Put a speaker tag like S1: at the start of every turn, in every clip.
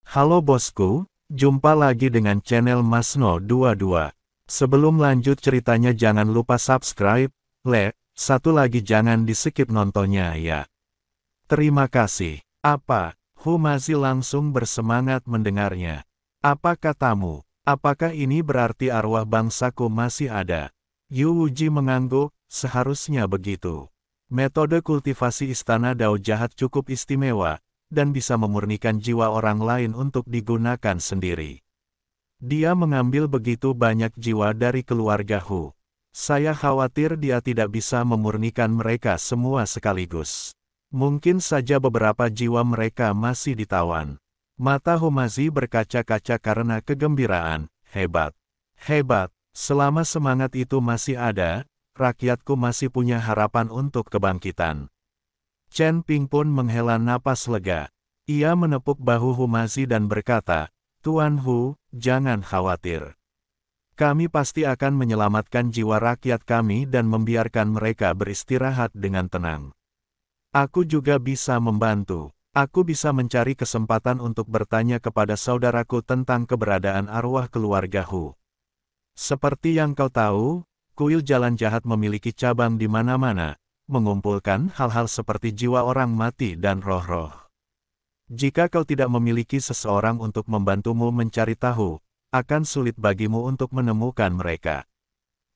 S1: Halo bosku, jumpa lagi dengan channel Masno22. Sebelum lanjut ceritanya jangan lupa subscribe, like, satu lagi jangan di-skip nontonnya ya. Terima kasih. Apa? Humazi langsung bersemangat mendengarnya. Apa katamu? Apakah ini berarti arwah bangsaku masih ada? Yu Wuji mengangguk, seharusnya begitu. Metode kultivasi istana Dao jahat cukup istimewa, dan bisa memurnikan jiwa orang lain untuk digunakan sendiri. Dia mengambil begitu banyak jiwa dari keluarga Hu. Saya khawatir dia tidak bisa memurnikan mereka semua sekaligus. Mungkin saja beberapa jiwa mereka masih ditawan. Mata Humazi berkaca-kaca karena kegembiraan. Hebat. Hebat. Selama semangat itu masih ada, rakyatku masih punya harapan untuk kebangkitan. Chen Ping pun menghela napas lega. Ia menepuk bahu Humazi dan berkata, Tuan Hu, jangan khawatir. Kami pasti akan menyelamatkan jiwa rakyat kami dan membiarkan mereka beristirahat dengan tenang. Aku juga bisa membantu. Aku bisa mencari kesempatan untuk bertanya kepada saudaraku tentang keberadaan arwah keluarga Hu. Seperti yang kau tahu, kuil jalan jahat memiliki cabang di mana-mana, mengumpulkan hal-hal seperti jiwa orang mati dan roh-roh. Jika kau tidak memiliki seseorang untuk membantumu mencari tahu, akan sulit bagimu untuk menemukan mereka.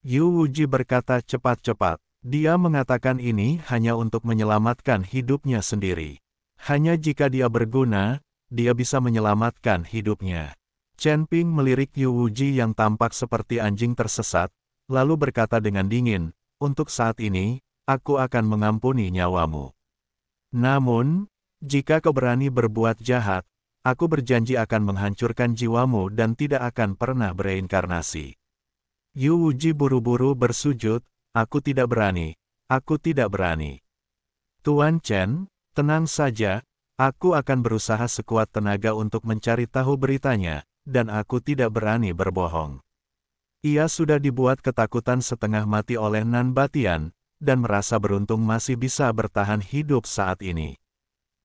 S1: Yu Wuji berkata cepat-cepat. Dia mengatakan ini hanya untuk menyelamatkan hidupnya sendiri. Hanya jika dia berguna, dia bisa menyelamatkan hidupnya. Chen Ping melirik Yu Wuji yang tampak seperti anjing tersesat, lalu berkata dengan dingin, untuk saat ini, aku akan mengampuni nyawamu. Namun, jika kau berani berbuat jahat, aku berjanji akan menghancurkan jiwamu dan tidak akan pernah bereinkarnasi. Yu Wuji buru-buru bersujud, aku tidak berani, aku tidak berani. Tuan Chen, tenang saja, aku akan berusaha sekuat tenaga untuk mencari tahu beritanya, dan aku tidak berani berbohong. Ia sudah dibuat ketakutan setengah mati oleh Nan Batian, dan merasa beruntung masih bisa bertahan hidup saat ini.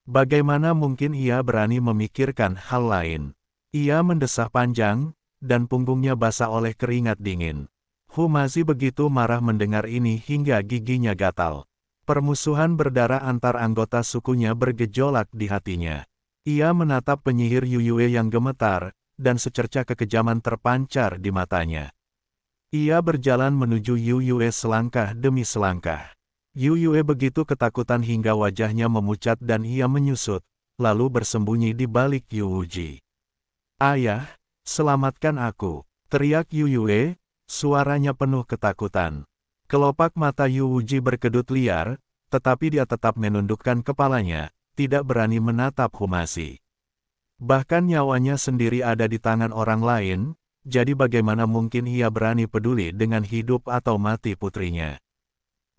S1: Bagaimana mungkin ia berani memikirkan hal lain? Ia mendesah panjang, dan punggungnya basah oleh keringat dingin. Humazi begitu marah mendengar ini hingga giginya gatal. Permusuhan berdarah antar anggota sukunya bergejolak di hatinya. Ia menatap penyihir Yu Yue yang gemetar, dan secercah kekejaman terpancar di matanya. Ia berjalan menuju Yu Yue selangkah demi selangkah. Yu Yue begitu ketakutan hingga wajahnya memucat dan ia menyusut, lalu bersembunyi di balik Yu Wuji. Ayah, selamatkan aku, teriak Yu Yue, suaranya penuh ketakutan. Kelopak mata Yu Wuji berkedut liar, tetapi dia tetap menundukkan kepalanya, tidak berani menatap Humazi. Bahkan nyawanya sendiri ada di tangan orang lain, jadi bagaimana mungkin ia berani peduli dengan hidup atau mati putrinya.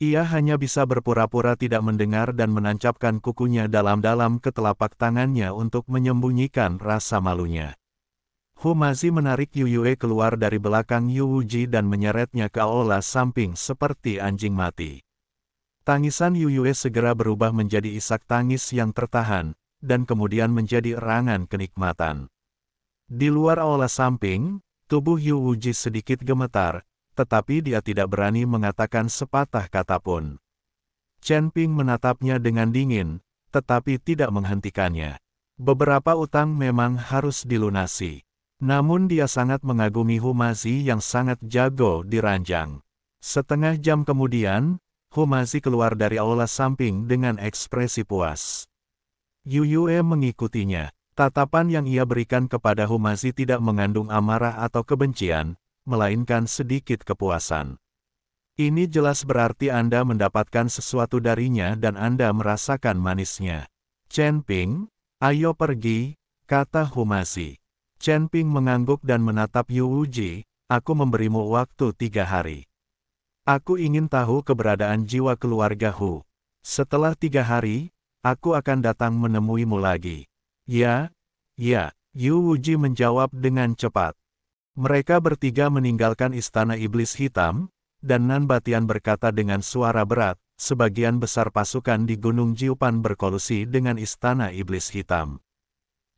S1: Ia hanya bisa berpura-pura tidak mendengar dan menancapkan kukunya dalam-dalam ke telapak tangannya untuk menyembunyikan rasa malunya. Humazi menarik Yu Yue keluar dari belakang Yu Wuji dan menyeretnya ke aula samping seperti anjing mati. Tangisan Yu Yue segera berubah menjadi isak tangis yang tertahan, dan kemudian menjadi erangan kenikmatan. Di luar aula samping, tubuh Yu Wuji sedikit gemetar, tetapi dia tidak berani mengatakan sepatah kata pun. Chen Ping menatapnya dengan dingin, tetapi tidak menghentikannya. Beberapa utang memang harus dilunasi. Namun dia sangat mengagumi Humazi yang sangat jago di ranjang. Setengah jam kemudian, Humazi keluar dari aula samping dengan ekspresi puas. Yu Yue mengikutinya. Tatapan yang ia berikan kepada Humazi tidak mengandung amarah atau kebencian, melainkan sedikit kepuasan. Ini jelas berarti Anda mendapatkan sesuatu darinya dan Anda merasakan manisnya. Chen Ping, ayo pergi, kata Humazi. Chen Ping mengangguk dan menatap Yu Wuji, aku memberimu waktu 3 hari. Aku ingin tahu keberadaan jiwa keluarga Hu. Setelah 3 hari, aku akan datang menemuimu lagi. Ya, Yu Wuji menjawab dengan cepat. Mereka bertiga meninggalkan istana iblis hitam, dan Nan Batian berkata dengan suara berat, sebagian besar pasukan di Gunung Jiupan berkolusi dengan istana iblis hitam.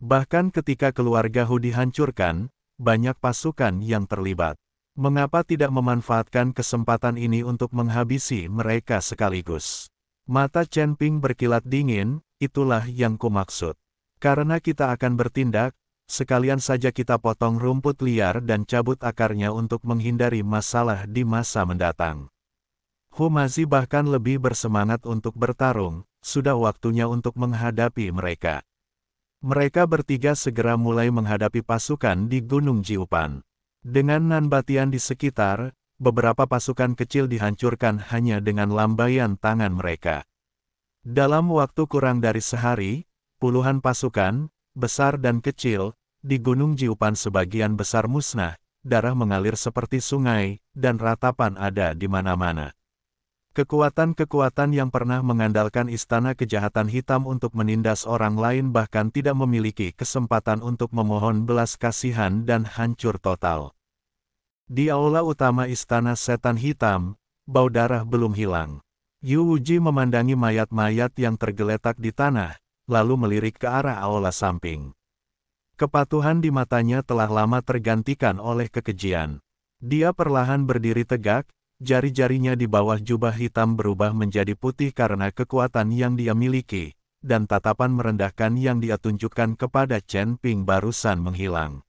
S1: Bahkan ketika keluarga Hu dihancurkan, banyak pasukan yang terlibat. Mengapa tidak memanfaatkan kesempatan ini untuk menghabisi mereka sekaligus? Mata Chen Ping berkilat dingin, itulah yang kumaksud. Karena kita akan bertindak, sekalian saja kita potong rumput liar dan cabut akarnya untuk menghindari masalah di masa mendatang. Hu Mazi bahkan lebih bersemangat untuk bertarung, sudah waktunya untuk menghadapi mereka. Mereka bertiga segera mulai menghadapi pasukan di Gunung Jiupan. Dengan Nanbatian di sekitar, beberapa pasukan kecil dihancurkan hanya dengan lambaian tangan mereka. Dalam waktu kurang dari sehari, puluhan pasukan, besar dan kecil, di Gunung Jiupan sebagian besar musnah, darah mengalir seperti sungai, dan ratapan ada di mana-mana. Kekuatan-kekuatan yang pernah mengandalkan istana kejahatan hitam untuk menindas orang lain bahkan tidak memiliki kesempatan untuk memohon belas kasihan dan hancur total. Di aula utama istana setan hitam, bau darah belum hilang. Yu Wuji memandangi mayat-mayat yang tergeletak di tanah, lalu melirik ke arah aula samping. Kepatuhan di matanya telah lama tergantikan oleh kekejian. Dia perlahan berdiri tegak, jari-jarinya di bawah jubah hitam berubah menjadi putih karena kekuatan yang dia miliki, dan tatapan merendahkan yang dia tunjukkan kepada Chen Ping barusan menghilang.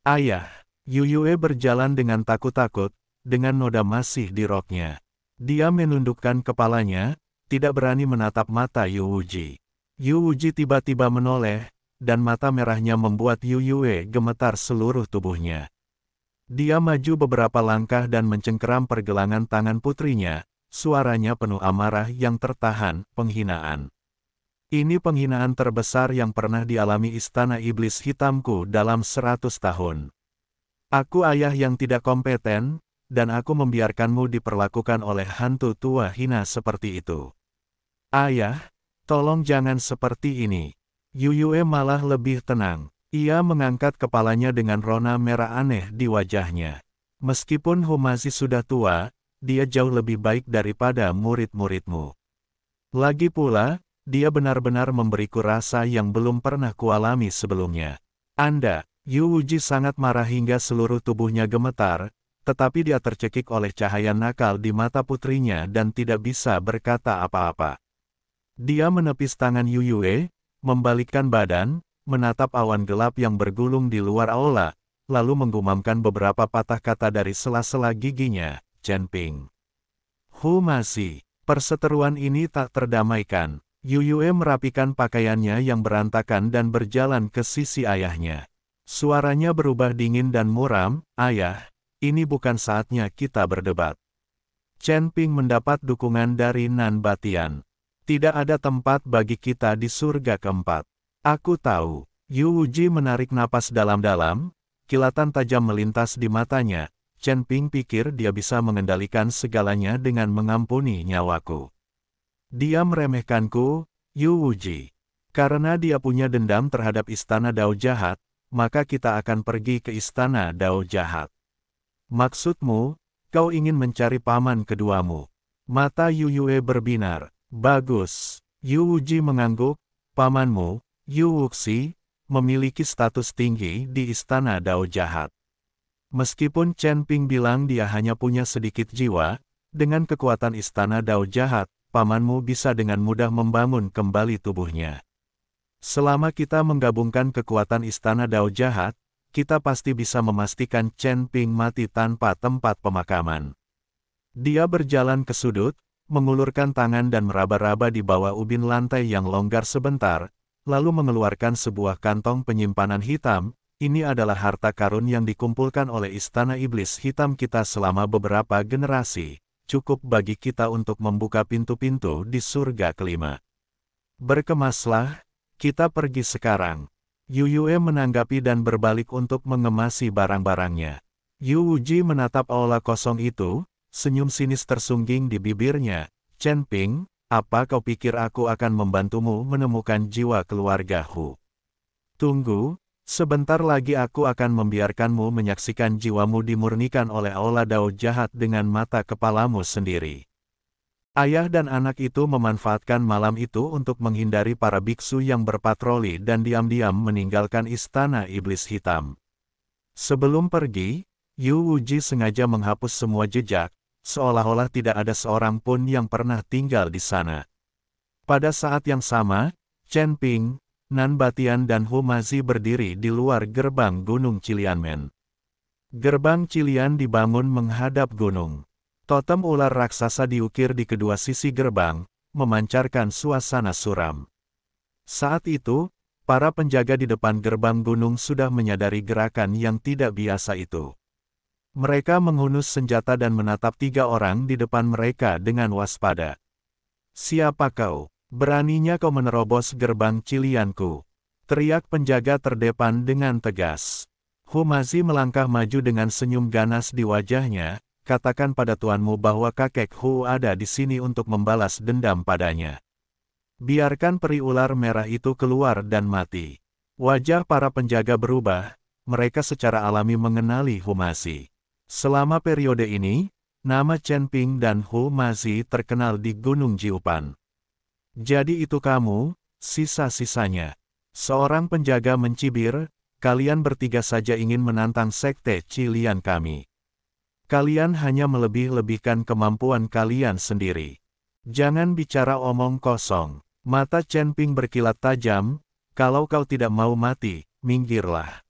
S1: Ayah, Yu Yue berjalan dengan takut-takut, dengan noda masih di roknya. Dia menundukkan kepalanya, tidak berani menatap mata Yu Wuji. Yu Wuji tiba-tiba menoleh, dan mata merahnya membuat Yu Yue gemetar seluruh tubuhnya. Dia maju beberapa langkah dan mencengkeram pergelangan tangan putrinya, suaranya penuh amarah yang tertahan, penghinaan. Ini penghinaan terbesar yang pernah dialami istana iblis hitamku dalam 100 tahun. Aku ayah yang tidak kompeten, dan aku membiarkanmu diperlakukan oleh hantu tua hina seperti itu. Ayah, tolong jangan seperti ini. Yu Yue malah lebih tenang. Ia mengangkat kepalanya dengan rona merah aneh di wajahnya. Meskipun Hu Mazi sudah tua, dia jauh lebih baik daripada murid-muridmu. Lagi pula, dia benar-benar memberiku rasa yang belum pernah kualami sebelumnya. Anda, Yu Wuji sangat marah hingga seluruh tubuhnya gemetar, tetapi dia tercekik oleh cahaya nakal di mata putrinya dan tidak bisa berkata apa-apa. Dia menepis tangan Yu Yue, membalikkan badan, menatap awan gelap yang bergulung di luar aula, lalu menggumamkan beberapa patah kata dari sela-sela giginya, Chen Ping. Hu Mazi, perseteruan ini tak terdamaikan. Yu Yue merapikan pakaiannya yang berantakan dan berjalan ke sisi ayahnya. Suaranya berubah dingin dan muram, ayah, ini bukan saatnya kita berdebat. Chen Ping mendapat dukungan dari Nanbatian. Tidak ada tempat bagi kita di surga keempat. Aku tahu. Yu Wuji menarik napas dalam-dalam, kilatan tajam melintas di matanya. Chen Ping pikir dia bisa mengendalikan segalanya dengan mengampuni nyawaku. Dia meremehkanku, Yu Wuji. Karena dia punya dendam terhadap istana Dao jahat, maka kita akan pergi ke istana Dao jahat. Maksudmu, kau ingin mencari paman keduamu. Mata Yu Yue berbinar. Bagus. Yu Wuji mengangguk, pamanmu, Yu Wuxi, memiliki status tinggi di istana Dao jahat. Meskipun Chen Ping bilang dia hanya punya sedikit jiwa, dengan kekuatan istana Dao jahat, pamanmu bisa dengan mudah membangun kembali tubuhnya. Selama kita menggabungkan kekuatan istana Dao jahat, kita pasti bisa memastikan Chen Ping mati tanpa tempat pemakaman. Dia berjalan ke sudut, mengulurkan tangan dan meraba-raba di bawah ubin lantai yang longgar sebentar, lalu mengeluarkan sebuah kantong penyimpanan hitam. Ini adalah harta karun yang dikumpulkan oleh istana iblis hitam kita selama beberapa generasi, cukup bagi kita untuk membuka pintu-pintu di surga kelima. Berkemaslah, kita pergi sekarang. Yu Yue menanggapi dan berbalik untuk mengemasi barang-barangnya. Yu Wuji menatap aula kosong itu, senyum sinis tersungging di bibirnya. Chen Ping, apa kau pikir aku akan membantumu menemukan jiwa keluarga Hu? Tunggu, sebentar lagi aku akan membiarkanmu menyaksikan jiwamu dimurnikan oleh aula Dao jahat dengan mata kepalamu sendiri. Ayah dan anak itu memanfaatkan malam itu untuk menghindari para biksu yang berpatroli dan diam-diam meninggalkan istana iblis hitam. Sebelum pergi, Yu Wuji sengaja menghapus semua jejak, seolah-olah tidak ada seorang pun yang pernah tinggal di sana. Pada saat yang sama, Chen Ping, Nan Batian dan Hu Mazi berdiri di luar gerbang Gunung Cilianmen. Gerbang Cilian dibangun menghadap gunung. Totem ular raksasa diukir di kedua sisi gerbang, memancarkan suasana suram. Saat itu, para penjaga di depan gerbang gunung sudah menyadari gerakan yang tidak biasa itu. Mereka menghunus senjata dan menatap 3 orang di depan mereka dengan waspada. "Siapa kau? Beraninya kau menerobos gerbang Cilianku?" teriak penjaga terdepan dengan tegas. Hu Mazi melangkah maju dengan senyum ganas di wajahnya. "Katakan pada tuanmu bahwa kakek Hu ada di sini untuk membalas dendam padanya. Biarkan peri ular merah itu keluar dan mati." Wajah para penjaga berubah, mereka secara alami mengenali Hu Mazi. Selama periode ini, nama Chen Ping dan Hu Mazi terkenal di Gunung Jiupan. "Jadi itu kamu, sisa-sisanya." Seorang penjaga mencibir, "Kalian bertiga saja ingin menantang sekte Cilian kami. Kalian hanya melebih-lebihkan kemampuan kalian sendiri. Jangan bicara omong kosong." Mata Chen Ping berkilat tajam, "Kalau kau tidak mau mati, minggirlah."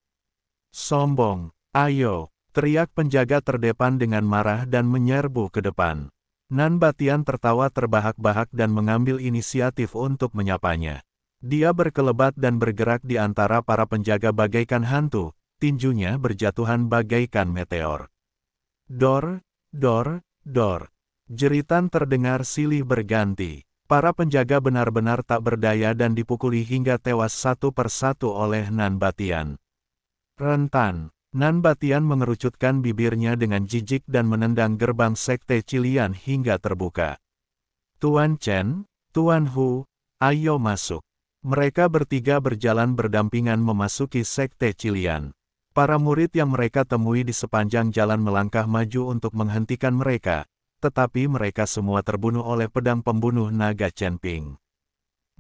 S1: "Sombong, ayo!" teriak penjaga terdepan dengan marah dan menyerbu ke depan. Nan Batian tertawa terbahak-bahak dan mengambil inisiatif untuk menyapanya. Dia berkelebat dan bergerak di antara para penjaga bagaikan hantu, tinjunya berjatuhan bagaikan meteor. Dor, dor, dor. Jeritan terdengar silih berganti. Para penjaga benar-benar tak berdaya dan dipukuli hingga tewas satu persatu oleh Nan Batian. Rentan. Nan Batian mengerucutkan bibirnya dengan jijik dan menendang gerbang sekte Cilian hingga terbuka. "Tuan Chen, Tuan Hu, ayo masuk." Mereka bertiga berjalan berdampingan memasuki sekte Cilian. Para murid yang mereka temui di sepanjang jalan melangkah maju untuk menghentikan mereka, tetapi mereka semua terbunuh oleh pedang pembunuh naga Chen Ping.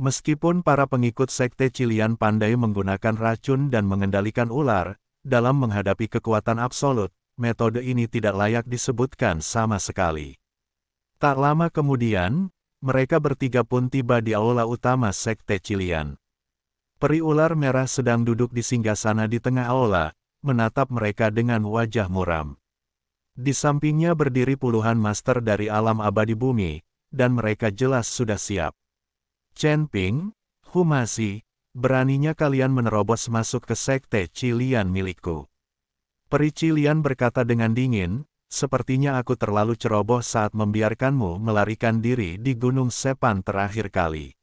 S1: Meskipun para pengikut sekte Cilian pandai menggunakan racun dan mengendalikan ular, dalam menghadapi kekuatan absolut, metode ini tidak layak disebutkan sama sekali. Tak lama kemudian, mereka bertiga pun tiba di aula utama sekte Cilian. Peri ular merah sedang duduk di singgasana di tengah aula, menatap mereka dengan wajah muram. Di sampingnya berdiri puluhan master dari alam abadi bumi, dan mereka jelas sudah siap. "Chen Ping, Hu Mazi, beraninya kalian menerobos masuk ke sekte Cilian milikku." Peri Cilian berkata dengan dingin, "Sepertinya aku terlalu ceroboh saat membiarkanmu melarikan diri di Gunung Sepan terakhir kali."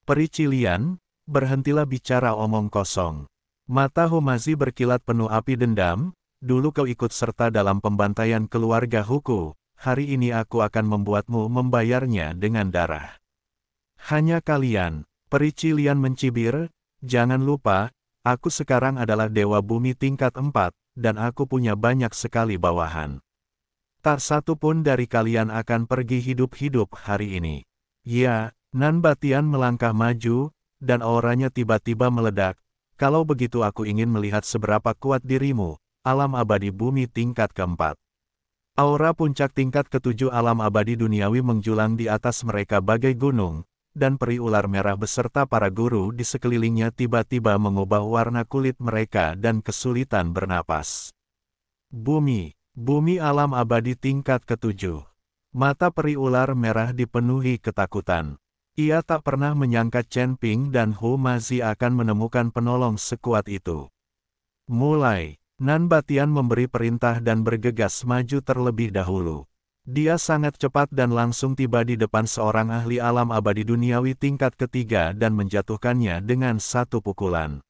S1: "Peri Cilian, berhentilah bicara omong kosong." Mata Hu Mazi berkilat penuh api dendam, "Dulu kau ikut serta dalam pembantaian keluarga Huku, hari ini aku akan membuatmu membayarnya dengan darah." "Hanya kalian," Peri Cilian mencibir, "jangan lupa, aku sekarang adalah Dewa Bumi tingkat 4, dan aku punya banyak sekali bawahan. Tak satu pun dari kalian akan pergi hidup-hidup hari ini." "Ya." Nan Batian melangkah maju, dan auranya tiba-tiba meledak, "Kalau begitu aku ingin melihat seberapa kuat dirimu, alam abadi bumi tingkat keempat." Aura puncak tingkat ketujuh alam abadi duniawi menjulang di atas mereka bagai gunung, dan peri ular merah beserta para guru di sekelilingnya tiba-tiba mengubah warna kulit mereka dan kesulitan bernapas. Bumi alam abadi tingkat ketujuh. Mata peri ular merah dipenuhi ketakutan. Ia tak pernah menyangka Chen Ping dan Hu Mazi akan menemukan penolong sekuat itu. "Mulai." Nan Batian memberi perintah dan bergegas maju terlebih dahulu. Dia sangat cepat dan langsung tiba di depan seorang ahli alam abadi duniawi tingkat ketiga dan menjatuhkannya dengan satu pukulan.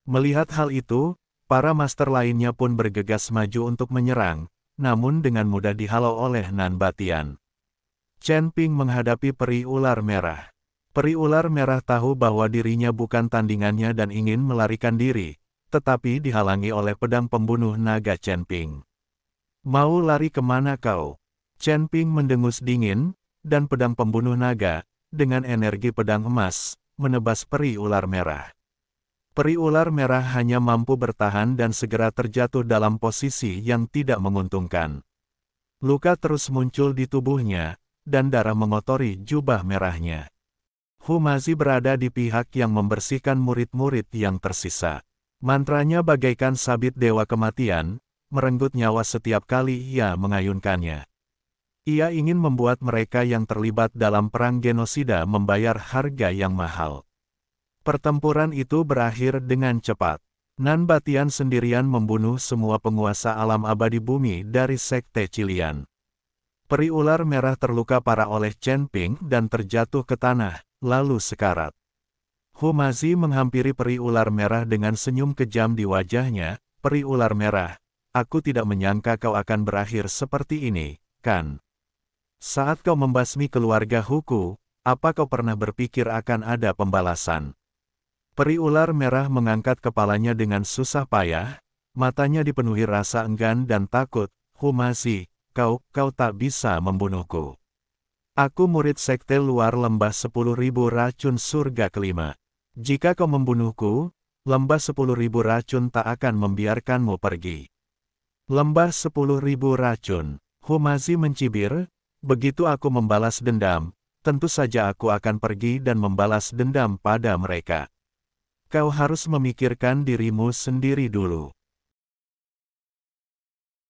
S1: Melihat hal itu, para master lainnya pun bergegas maju untuk menyerang, namun dengan mudah dihalau oleh Nan Batian. Chen Ping menghadapi peri ular merah. Peri ular merah tahu bahwa dirinya bukan tandingannya dan ingin melarikan diri, tetapi dihalangi oleh pedang pembunuh naga Chen Ping. "Mau lari kemana kau?" Chen Ping mendengus dingin, dan pedang pembunuh naga, dengan energi pedang emas, menebas peri ular merah. Peri ular merah hanya mampu bertahan dan segera terjatuh dalam posisi yang tidak menguntungkan. Luka terus muncul di tubuhnya, dan darah mengotori jubah merahnya. Humazi berada di pihak yang membersihkan murid-murid yang tersisa. Mantranya bagaikan sabit dewa kematian, merenggut nyawa setiap kali ia mengayunkannya. Ia ingin membuat mereka yang terlibat dalam perang genosida membayar harga yang mahal. Pertempuran itu berakhir dengan cepat. Nanbatian sendirian membunuh semua penguasa alam abadi bumi dari Sekte Qilian. Peri ular merah terluka parah oleh Chen Ping dan terjatuh ke tanah, lalu sekarat. Humazi menghampiri peri ular merah dengan senyum kejam di wajahnya. Peri ular merah, aku tidak menyangka kau akan berakhir seperti ini, kan? Saat kau membasmi keluarga Huku, apa kau pernah berpikir akan ada pembalasan? Peri ular merah mengangkat kepalanya dengan susah payah, matanya dipenuhi rasa enggan dan takut. Humazi, kau tak bisa membunuhku. Aku murid sekte luar lembah 10.000 racun surga kelima. Jika kau membunuhku, lembah 10.000 racun tak akan membiarkanmu pergi. Lembah 10.000 racun, Humazi mencibir. Begitu aku membalas dendam, tentu saja aku akan pergi dan membalas dendam pada mereka. Kau harus memikirkan dirimu sendiri dulu.